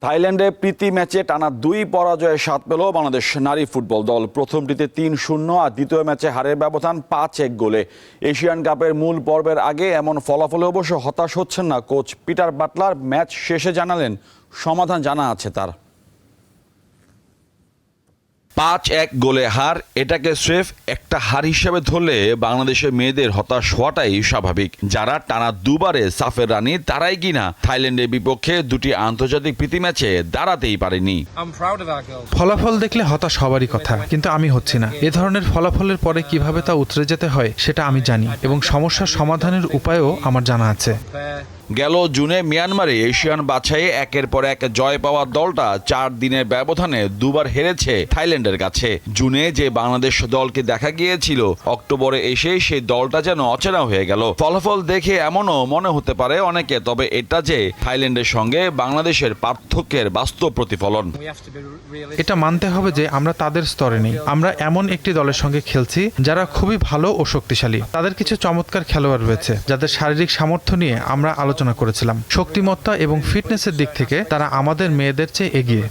থাইল্যান্ডে প্রীতি ম্যাচে টানা 2 পরাজয়ের স্বাদ পেল বাংলাদেশ নারী ফুটবল দল। প্রথমটিতে 3-0 আর দ্বিতীয় ম্যাচে হারের ব্যবধান 5-1 গোলে। এশিয়ান কাপের মূল পর্বের আগে এমন ফলাফলে অবশ্য হতাশ হচ্ছেন না কোচ পিটার বাটলার। ম্যাচ শেষে জানালেন সমাধান জানা আছে তার। 5-1 গোলে হার, এটাকে স্রেফ একটা হার হিসেবে ধরলে বাংলাদেশের মেয়েদের হতাশ হওয়াটাই স্বাভাবিক। যারা টানা দুবারে সাফের রানী তারাই কিনা থাইল্যান্ডের বিপক্ষে দুটি আন্তর্জাতিক প্রীতি ম্যাচে দাঁড়াতেই পারেনি। ফলাফল দেখলে হতাশ হওয়ারই কথা, কিন্তু আমি হচ্ছি না। এ ধরনের ফলাফলের পরে কিভাবে তা উতরে যেতে হয় সেটা আমি জানি, এবং সমস্যার সমাধানের উপায়ও আমার জানা আছে। গেল জুনে মিয়ানমারে এশিয়ান বাছাইয়ে একের পর এক জয় পাওয়া দলটা 4 দিনের ব্যবধানে দুবার হেরেছে থাইল্যান্ডের কাছে। জুনে যে বাংলাদেশ দলকে দেখা গিয়েছিল, অক্টোবরে এসে সেই দলটা যেন অচেনা হয়ে গেল। ফলাফল দেখে এমনও মনে হতে পারে অনেকে, তবে এটা যে থাইল্যান্ডের সঙ্গে বাংলাদেশের পার্থক্যের বাস্তব প্রতিফলন। এটা মানতে হবে যে আমরা তাদের স্তরে নেই। আমরা এমন একটি দলের সঙ্গে খেলছি যারা খুবই ভালো ও শক্তিশালী। তাদের কিছু চমৎকার খেলোয়াড় রয়েছে যাদের শারীরিক সামর্থ্য নিয়ে আমরা আলোচনা করেছিলাম। শক্তিমত্তা এবং ফিটনেসের দিক থেকে তারা আমাদের মেয়েদের চেয়ে এগিয়ে।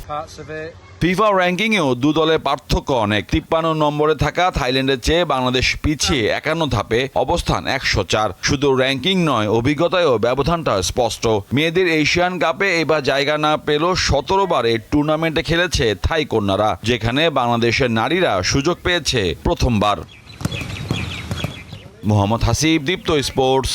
ফিফা র্যাঙ্কিংয়েও দু দলের পার্থক্য অনেক। 53 নম্বরে থাকা থাইল্যান্ডের চেয়ে বাংলাদেশ পিছিয়ে 51 ধাপে, অবস্থান 104। শুধু র্যাঙ্কিং নয়, অভিজ্ঞতায়ও ব্যবধানটা স্পষ্ট। মেয়েদের এশিয়ান কাপে এবার জায়গা না পেল 17 বারে টুর্নামেন্টে খেলেছে থাই কন্যারা, যেখানে বাংলাদেশের নারীরা সুযোগ পেয়েছে প্রথমবার। মোহাম্মদ হাসিব, দীপ্ত স্পোর্টস।